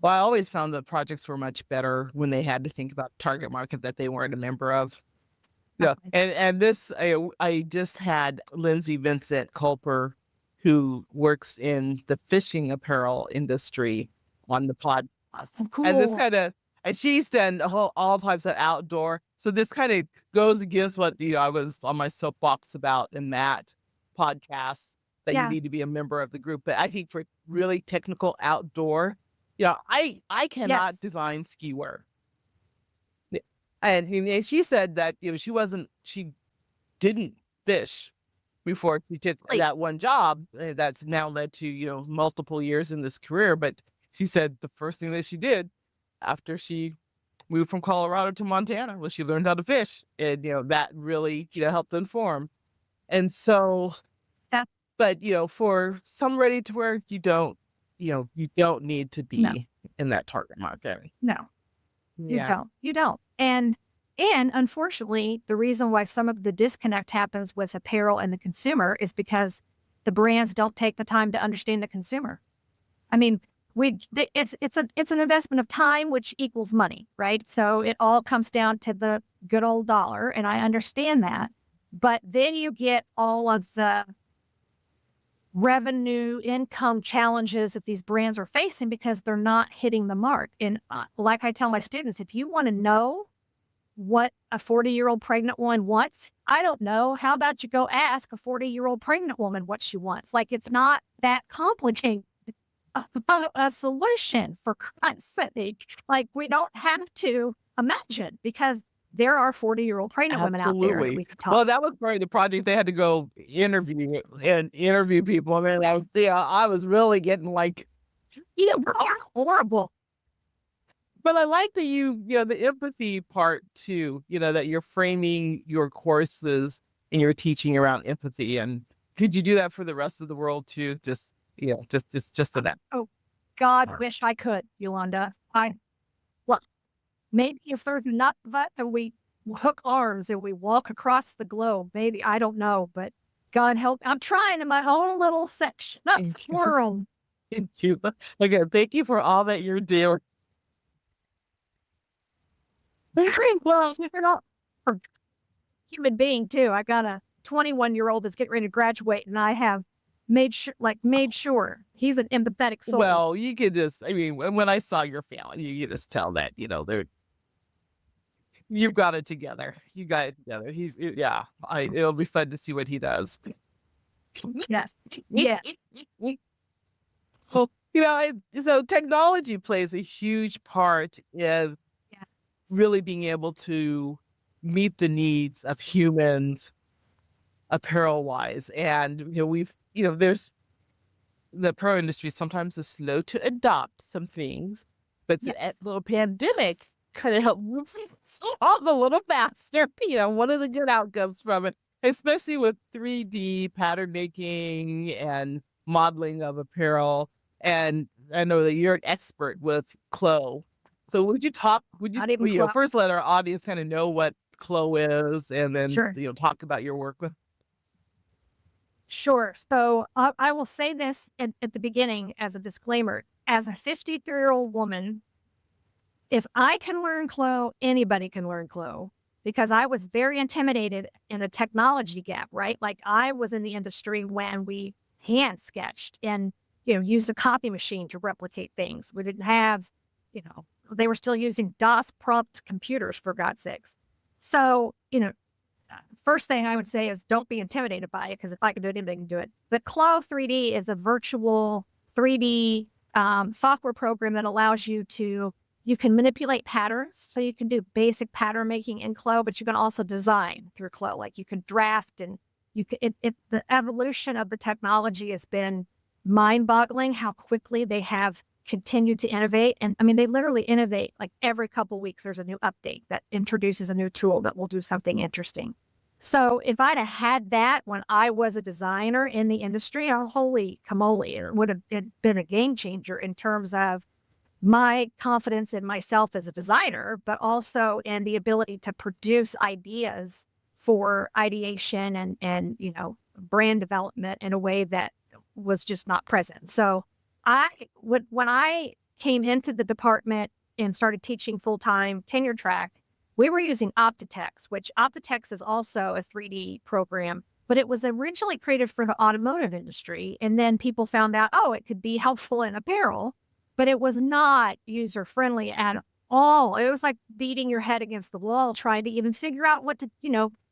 Well, I always found that projects were much better when they had to think about target market that they weren't a member of. Yeah, and this I just had Lindsay Vincent Culper, who works in the fishing apparel industry, on the podcast.
Cool.
And this and she's done all types of outdoor. So this kind of goes against what I was on my soapbox about in that podcast, that you need to be a member of the group. But I think for really technical outdoor, I cannot design ski wear. And she said that she didn't fish before she took that one job that's now led to multiple years in this career. But she said the first thing that she did after she moved from Colorado to Montana was she learned how to fish, and that really helped inform. And so, but for some ready to wear, you don't need to be in that target market.
No, you don't. And unfortunately, the reason why some of the disconnect happens with apparel and the consumer is because the brands don't take the time to understand the consumer. I mean, it's an investment of time, which equals money, right? So it all comes down to the good old dollar, and I understand that. But then you get all of the revenue income challenges that these brands are facing because they're not hitting the mark. And like I tell my students, if you want to know what a 40-year-old pregnant woman wants, I don't know. How about you go ask a 40-year-old pregnant woman what she wants? Like, it's not that complicated. A solution, for Christ's sake. Like, we don't have to imagine, because there are 40-year-old pregnant women out there that we can talk.
Well, that was part of the project. They had to go interview people, and I was really getting like,
horrible.
But I like that the empathy part too, that you're framing your courses and you're teaching around empathy. And could you do that for the rest of the world too? Just to that.
Oh, God, wish I could, Eulanda. Maybe if there's enough of it that we hook arms and we walk across the globe, maybe, I don't know, but God help. I'm trying in my own little section of the world.
Thank you. Again, thank you for all that you're doing.
Well, you're not a human being too. I got a 21-year-old that's getting ready to graduate, and I have made sure he's an empathetic soul.
Well, you could just, when I saw your family, you could just tell that, you've got it together. You got it together. It'll be fun to see what he does.
Yes. Yeah.
Well, so technology plays a huge part in really being able to meet the needs of humans apparel wise. And, there's the apparel industry sometimes is slow to adopt some things, but the little pandemic kind of helped move on a little faster. One of the good outcomes from it, especially with 3D pattern making and modeling of apparel. And I know that you're an expert with Clo. So would you first let our audience kind of know what Clo is, and then talk about your work with?
Sure. So I will say this at the beginning as a disclaimer. As a 53-year-old woman, if I can learn Clo, anybody can learn Clo. because I was very intimidated in the technology gap, right? Like I was in the industry when we hand sketched and, used a copy machine to replicate things. We didn't have, they were still using DOS prompt computers, for God's sakes. So, first thing I would say is don't be intimidated by it, because if I can do it, anybody can do it. The Clo 3D is a virtual 3D software program that allows you can manipulate patterns. So you can do basic pattern making in Clo, but you can also design through Clo. Like you can draft, and the evolution of the technology has been mind boggling how quickly they have continued to innovate. And I mean, they literally innovate like every couple of weeks. There's a new update that introduces a new tool that will do something interesting. So if I'd have had that when I was a designer in the industry, holy camole, it would have been a game changer in terms of my confidence in myself as a designer, but also in the ability to produce ideas for ideation and brand development in a way that was just not present. So when I came into the department and started teaching full-time tenure track, we were using Optitex, which Optitex is also a 3D program, but it was originally created for the automotive industry. And then people found out, it could be helpful in apparel, but it was not user-friendly at all. It was like beating your head against the wall, trying to even figure out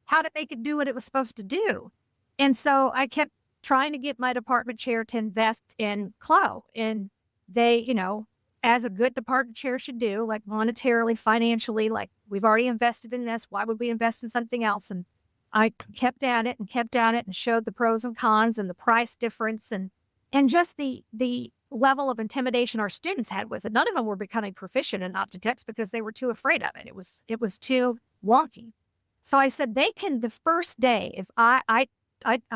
how to make it do what it was supposed to do. And so I kept trying to get my department chair to invest in Clo. And they, as a good department chair should do, like monetarily, financially, like we've already invested in this. Why would we invest in something else? And I kept at it and showed the pros and cons and the price difference and just the level of intimidation our students had with it. None of them were becoming proficient in Optitex because they were too afraid of it. It was too wonky. So I said, they can, the first day, if I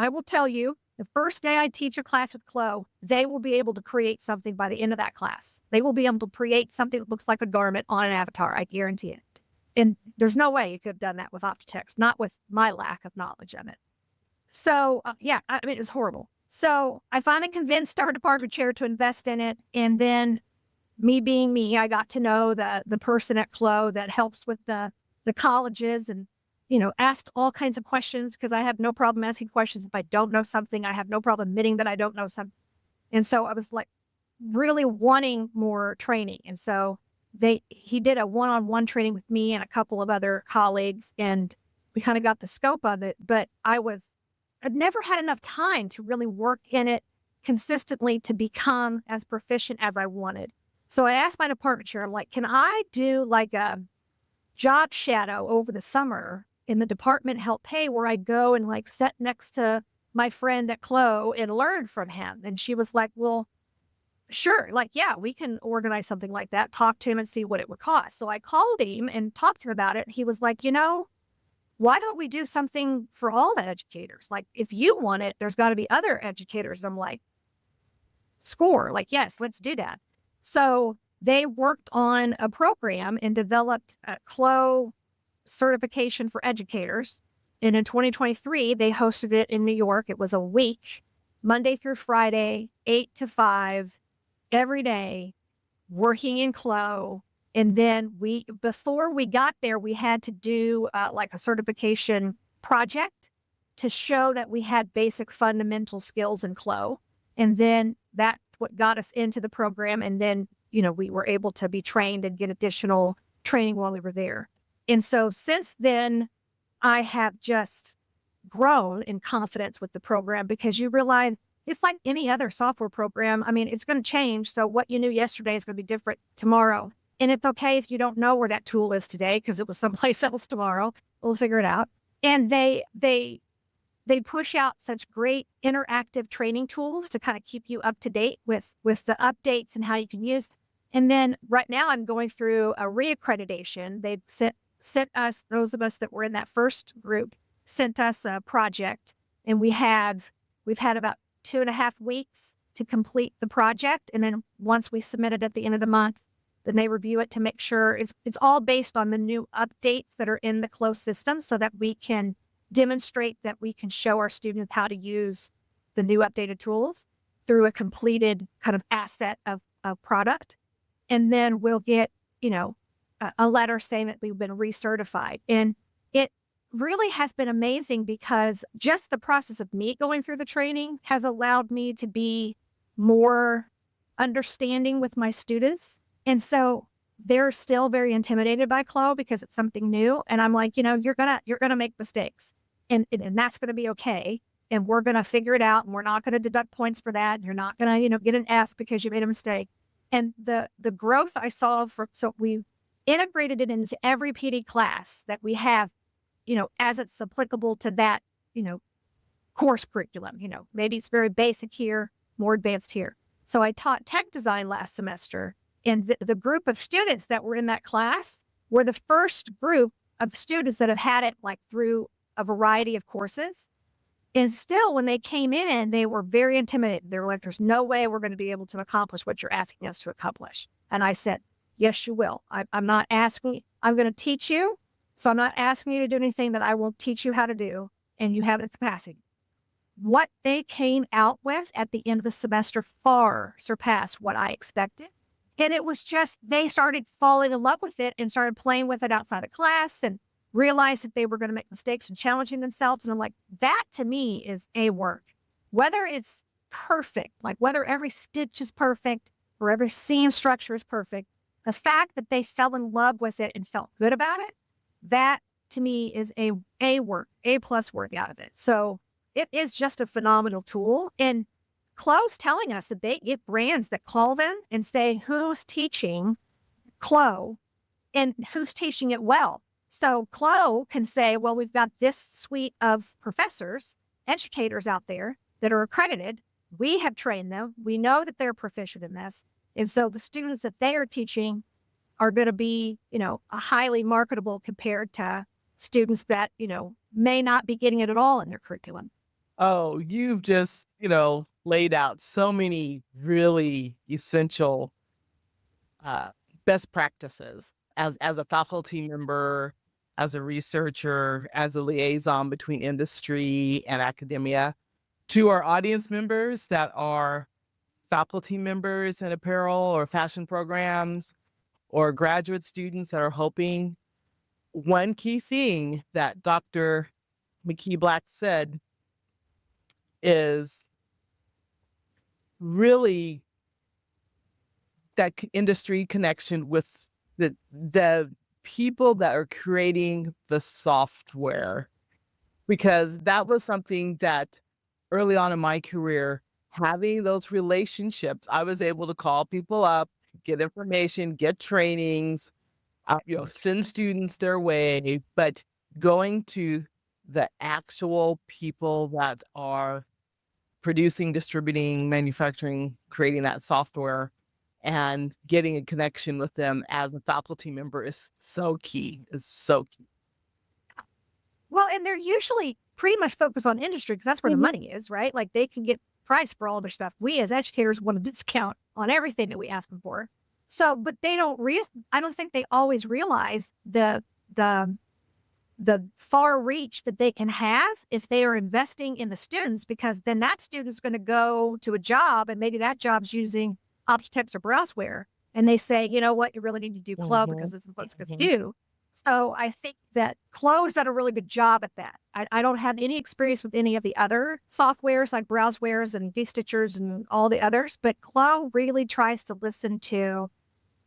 will tell you, the first day I teach a class with Clo, they will be able to create something by the end of that class. They will be able to create something that looks like a garment on an avatar. I guarantee it. And there's no way you could have done that with Optitex, not with my lack of knowledge of it. So, it was horrible. So I finally convinced our department chair to invest in it. And then me being me, I got to know the person at Clo that helps with the colleges and, asked all kinds of questions, because I have no problem asking questions. If I don't know something, I have no problem admitting that I don't know something. And so I was like really wanting more training. And so he did a one-on-one training with me and a couple of other colleagues, and we kind of got the scope of it. But I'd never had enough time to really work in it consistently to become as proficient as I wanted. So I asked my department chair, I'm like, can I do like a job shadow over the summer in the department help pay, where I go and like sit next to my friend at Clo and learn from him? And she was like, well, sure. Like, yeah, we can organize something like that. Talk to him and see what it would cost. So I called him and talked to him about it. He was like, why don't we do something for all the educators? Like, if you want it, there's got to be other educators. I'm like, score. Like, yes, let's do that. So they worked on a program and developed a Clo certification for educators. And in 2023, they hosted it in New York. It was a week, Monday through Friday, 8 to 5, every day, working in Clo. And then before we got there, we had to do like a certification project to show that we had basic fundamental skills in Clo. And then that's what got us into the program. And then, we were able to be trained and get additional training while we were there. And so since then, I have just grown in confidence with the program, because you realize it's like any other software program. I mean, it's going to change. So what you knew yesterday is going to be different tomorrow. And it's okay if you don't know where that tool is today, because it was someplace else tomorrow. We'll figure it out. And they push out such great interactive training tools to kind of keep you up to date with the updates and how you can use. And then right now I'm going through a reaccreditation. They've sent us, those of us that were in that first group, sent us a project, and we've had about 2.5 weeks to complete the project. And then once we submit it at the end of the month, then they review it to make sure it's all based on the new updates that are in the Clo system, so that we can demonstrate that we can show our students how to use the new updated tools through a completed kind of asset of product. And then we'll get, a letter saying that we've been recertified. And it really has been amazing because just the process of me going through the training has allowed me to be more understanding with my students. And so they're still very intimidated by Clo because it's something new. And I'm like, you're gonna make mistakes and that's gonna be okay. And we're gonna figure it out and we're not gonna deduct points for that. And you're not gonna, get an S because you made a mistake. And the growth I saw so we integrated it into every PD class that we have, as it's applicable to that, course curriculum. Maybe it's very basic here, more advanced here. So I taught tech design last semester, and the group of students that were in that class were the first group of students that have had it like through a variety of courses. And still, when they came in, they were very intimidated. They were like, there's no way we're going to be able to accomplish what you're asking us to accomplish. And I said, yes, you will. I'm not asking, I'm going to teach you. So I'm not asking you to do anything that I won't teach you how to do, and you have the capacity. What they came out with at the end of the semester far surpassed what I expected. And it was just, they started falling in love with it and started playing with it outside of class and realized that they were going to make mistakes and challenging themselves. And I'm like, that to me is a work. Whether it's perfect, like whether every stitch is perfect or every seam structure is perfect, the fact that they fell in love with it and felt good about it, that to me is a work, A+ work out of it. So it is just a phenomenal tool. And Clo's telling us that they get brands that call them and say, who's teaching Clo and who's teaching it well. So Clo can say, well, we've got this suite of professors, educators out there that are accredited. We have trained them. We know that they're proficient in this. And so the students that they are teaching are going to be, a highly marketable compared to students that, may not be getting it at all in their curriculum.
Oh, you've just, laid out so many really essential best practices as a faculty member, as a researcher, as a liaison between industry and academia. To our audience members that are faculty members in apparel or fashion programs, or graduate students that are hoping, one key thing that Dr. McBee-Black said is really that industry connection with the people that are creating the software, because that was something that early on in my career, having those relationships, I was able to call people up, get information, get trainings, send students their way, but going to the actual people that are producing, distributing, manufacturing, creating that software and getting a connection with them as a faculty member is so key,
Well, and they're usually pretty much focused on industry because that's where the money is, right? Like they can get price for all their stuff. We as educators want a discount on everything that we ask them for. So, but they don't I don't think they always realize the far reach that they can have if they are investing in the students, because then that student's going to go to a job and maybe that job's using Optitex or Browseware. And they say, you know what, you really need to do Clo because this is what it's going to do. So I think that Clo's done a really good job at that. I don't have any experience with any of the other softwares like Browsewares and V-Stitchers and all the others, but Clo really tries to listen to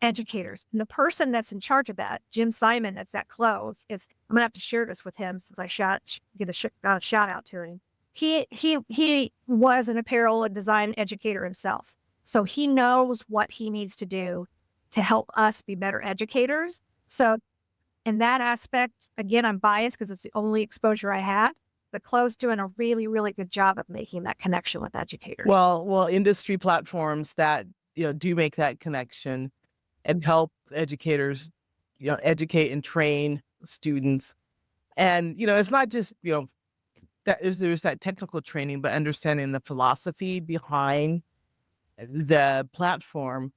educators. And the person that's in charge of that, Jim Simon, that's at Clo, if I'm gonna have to share this with him since I got a shout out to him. He was an apparel and design educator himself. So he knows what he needs to do to help us be better educators. So in that aspect, again, I'm biased because it's the only exposure I have, but Clo's doing a really, really good job of making that connection with educators.
Well, industry platforms that, do make that connection and help educators, educate and train students. And, it's not just, that there's that technical training, but understanding the philosophy behind the platform.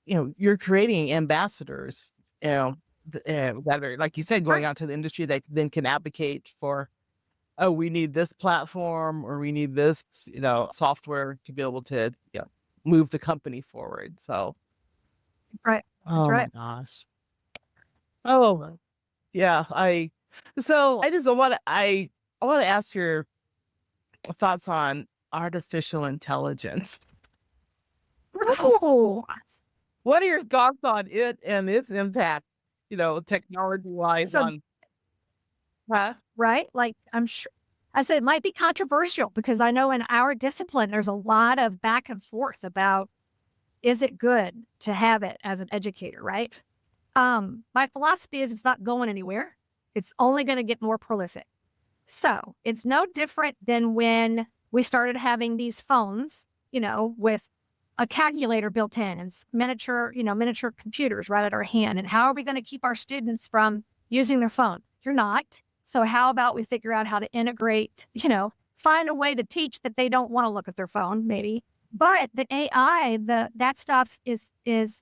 You're creating ambassadors, that are, like you said, going out to the industry that then can advocate for, oh, we need this platform or we need this, software to be able to, move the company forward. So,
right. That's
oh
right.
my gosh. Oh, yeah. So I want to ask your thoughts on artificial intelligence.
Oh,
What are your thoughts on it and its impact, technology wise
so
on, huh?
right, like I'm sure. I said it might be controversial because I know in our discipline there's a lot of back and forth about is it good to have it as an educator, right? My philosophy is it's not going anywhere. It's only going to get more prolific. So it's no different than when we started having these phones, with a calculator built in and miniature computers right at our hand. And how are we going to keep our students from using their phone? You're not. So how about we figure out how to integrate, find a way to teach that they don't want to look at their phone, maybe. But the AI, that stuff is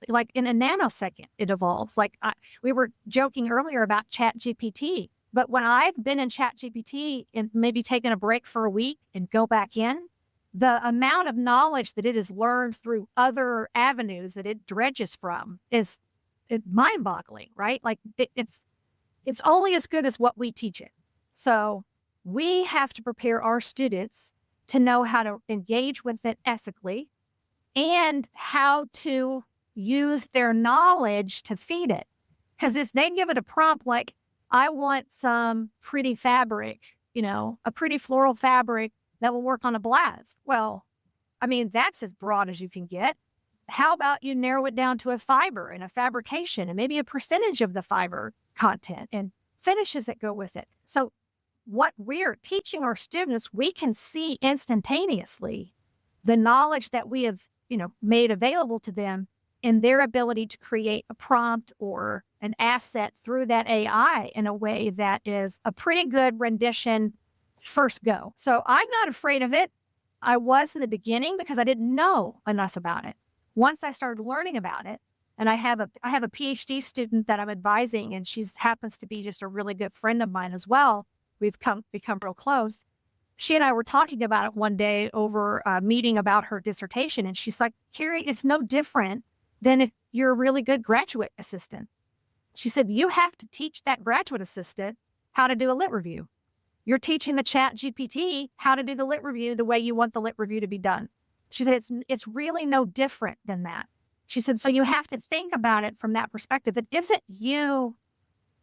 like in a nanosecond, it evolves. Like we were joking earlier about Chat GPT, but when I've been in Chat GPT and maybe taken a break for a week and go back in, the amount of knowledge that it has learned through other avenues that it dredges from is mind-boggling, right? Like it's only as good as what we teach it. So we have to prepare our students to know how to engage with it ethically and how to use their knowledge to feed it. Because if they give it a prompt like, I want some pretty fabric, a pretty floral fabric that will work on a blouse. Well, I mean, that's as broad as you can get. How about you narrow it down to a fiber and a fabrication and maybe a percentage of the fiber content and finishes that go with it? So what we're teaching our students, we can see instantaneously the knowledge that we have, made available to them and their ability to create a prompt or an asset through that AI in a way that is a pretty good rendition first go. So I'm not afraid of it. I was in the beginning because I didn't know enough about it. Once I started learning about it, and I have a PhD student that I'm advising, and she happens to be just a really good friend of mine as well. We've become real close. She and I were talking about it one day over a meeting about her dissertation. And she's like, Kerri, it's no different than if you're a really good graduate assistant. She said, you have to teach that graduate assistant how to do a lit review. You're teaching the Chat GPT how to do the lit review the way you want the lit review to be done. She said, it's really no different than that. She said, so you have to think about it from that perspective. It isn't you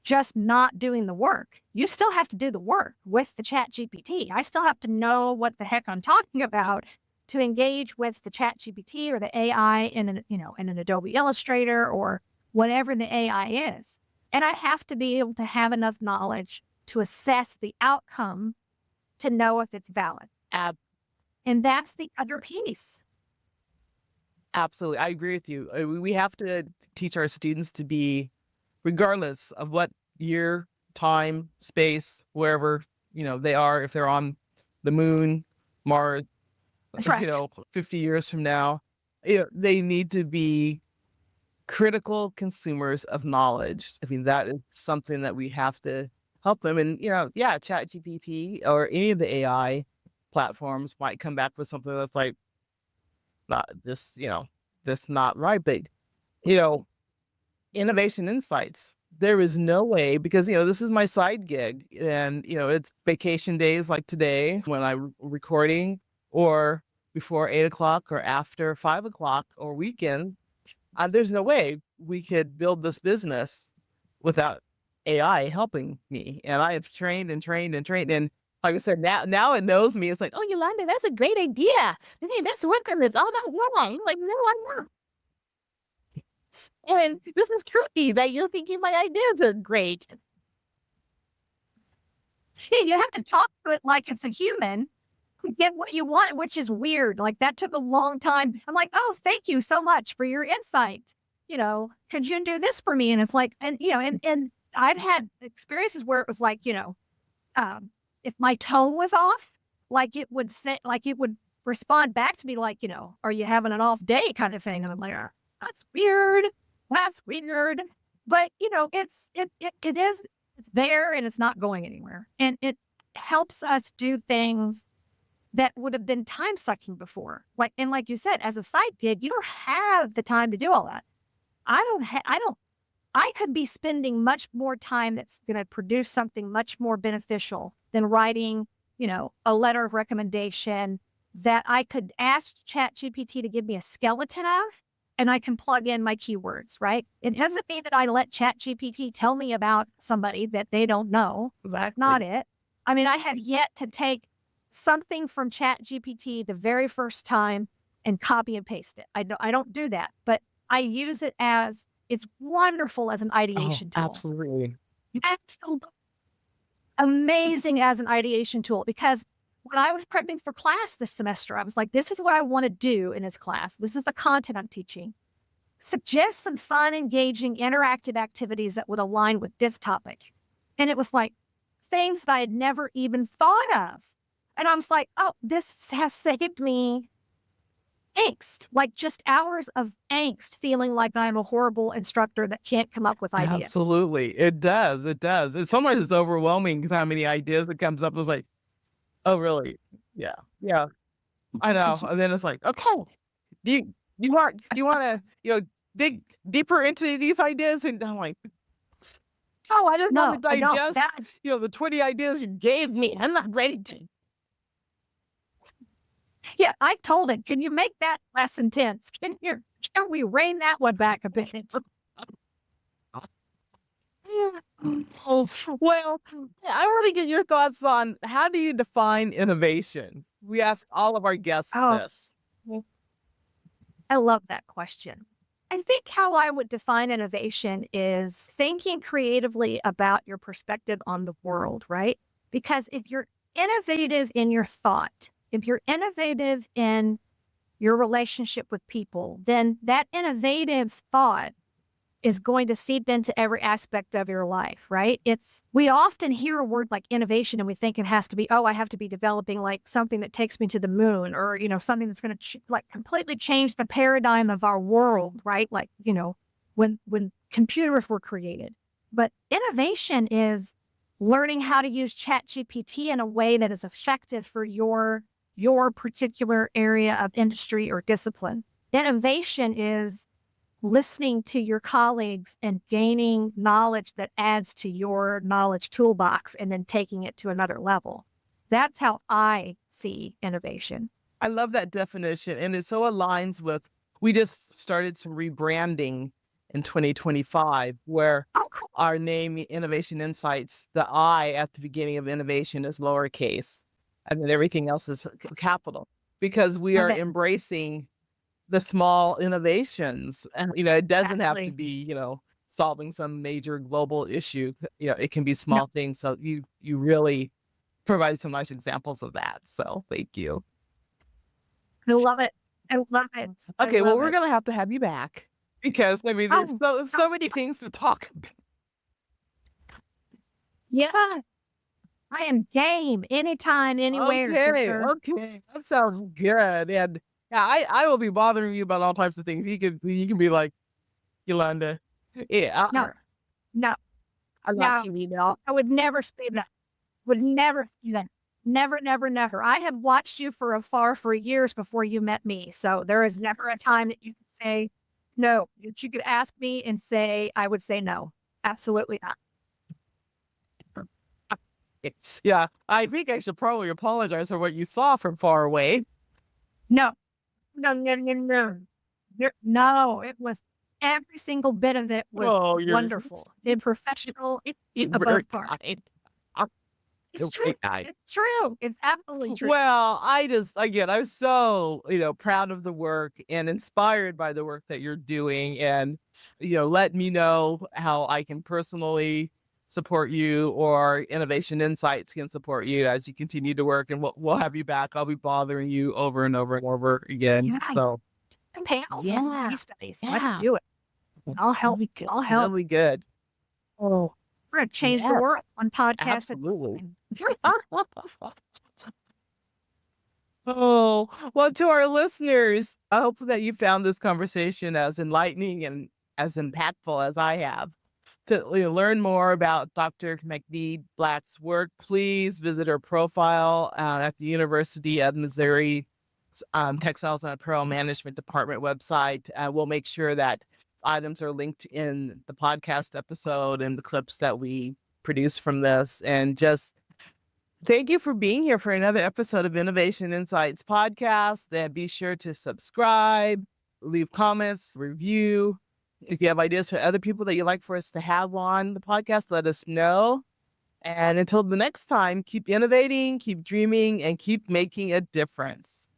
just not doing the work. You still have to do the work with the Chat GPT. I still have to know what the heck I'm talking about to engage with the Chat GPT or the AI in an Adobe Illustrator or whatever the AI is. And I have to be able to have enough knowledge to assess the outcome to know if it's valid. And that's the other piece.
Absolutely. I agree with you. We have to teach our students to be, regardless of what year, time, space, wherever, they are, if they're on the moon, Mars,
That's right.
50 years from now, they need to be critical consumers of knowledge. I mean, that is something that we have to help them. And, Chat GPT or any of the AI platforms might come back with something that's like, not this, this not right. But, innovation insights, there is no way, because, this is my side gig and, it's vacation days like today when I'm recording, or before 8 o'clock or after 5 o'clock or weekend. There's no way we could build this business without AI helping me. And I have trained and trained and trained. And like I said, now it knows me. It's like, oh, Eulanda, that's a great idea. Hey, that's working. It's all about wrong. Like, no, I'm not. And this is creepy that you're thinking my ideas are great.
Yeah, you have to talk to it like it's a human to get what you want, which is weird. Like that took a long time. I'm like, oh, thank you so much for your insight. Could you do this for me? And it's like, and I've had experiences where it was like, if my tone was off, like it would respond back to me like, are you having an off day kind of thing? And I'm like, that's weird. That's weird. But it's there and it's not going anywhere. And it helps us do things that would have been time sucking before. Like you said, as a side gig, you don't have the time to do all that. I don't I could be spending much more time that's going to produce something much more beneficial than writing, a letter of recommendation that I could ask ChatGPT to give me a skeleton of, and I can plug in my keywords, right? It doesn't mean that I let ChatGPT tell me about somebody that they don't know.
Exactly.
Not it. I mean, I have yet to take something from ChatGPT the very first time and copy and paste it. I don't do that, but I use it as it's wonderful as an ideation tool.
Absolutely.
Absolutely amazing as an ideation tool, because when I was prepping for class this semester, I was like, this is what I want to do in this class. This is the content I'm teaching. Suggest some fun, engaging, interactive activities that would align with this topic. And it was like things that I had never even thought of. And I was like, oh, this has saved me angst, like just hours of angst, feeling like I'm a horrible instructor that can't come up with ideas.
Absolutely. It does. It does. Sometimes it's overwhelming how many ideas it comes up. It's like, oh, really? Yeah. Yeah. I know. And then it's like, okay, do you want to, dig deeper into these ideas? And I'm like, oh, I don't want to digest, the 20 ideas you gave me. I'm not ready to.
Yeah, I told it, can you make that less intense? Can we rein that one back a bit?
Well, I want to get your thoughts on, how do you define innovation? We ask all of our guests this.
I love that question. I think how I would define innovation is thinking creatively about your perspective on the world, right? Because if you're innovative in your thought, if you're innovative in your relationship with people, then that innovative thought is going to seep into every aspect of your life, right? We often hear a word like innovation and we think it has to be, I have to be developing like something that takes me to the moon, or, something that's going to completely change the paradigm of our world, right? Like, when computers were created. But innovation is learning how to use ChatGPT in a way that is effective for your particular area of industry or discipline. Innovation is listening to your colleagues and gaining knowledge that adds to your knowledge toolbox and then taking it to another level. That's how I see innovation.
I love that definition. And it so aligns with, we just started some rebranding in 2025 where our name, Innovation Insights, the I at the beginning of innovation is lowercase, and then everything else is capital, because we are embracing the small innovations. And, it doesn't have to be, solving some major global issue. It can be small things. So you really provide some nice examples of that. So thank you.
I love it. I love it.
Okay, well, we're going to have you back, because there's so many things to talk about.
Yeah. I am game anytime, anywhere, sister.
Okay. That sounds good. And yeah, I will be bothering you about all types of things. You can be like, Eulanda. Yeah.
No.
I'm not seeing email.
I would never say that. Would never do that. Never, never, never. I have watched you from afar for years before you met me. So there is never a time that you could say no. That you could ask me and say, I would say no. Absolutely not.
Yeah, I think I should probably apologize for what you saw from far away.
No, it was, every single bit of it was wonderful and professional. Above par. It's true. It's true. It's absolutely true.
Well, I'm so, proud of the work and inspired by the work that you're doing, and, let me know how I can personally support you, or Innovation Insights can support you as you continue to work, and we'll have you back. I'll be bothering you over and over and over again.
Yeah,
so
panels, studies. Let's do it. I'll help. I'll help.
That'll be good.
Oh, we're gonna change the world on podcast.
Absolutely. Oh, well, to our listeners, I hope that you found this conversation as enlightening and as impactful as I have. To learn more about Dr. McBee-Black's work, please visit her profile at the University of Missouri Textiles and Apparel Management Department website. We'll make sure that items are linked in the podcast episode and the clips that we produce from this. And just thank you for being here for another episode of Innovation Insights podcast. And be sure to subscribe, leave comments, review. If you have ideas for other people that you'd like for us to have on the podcast, let us know. And until the next time, keep innovating, keep dreaming, and keep making a difference.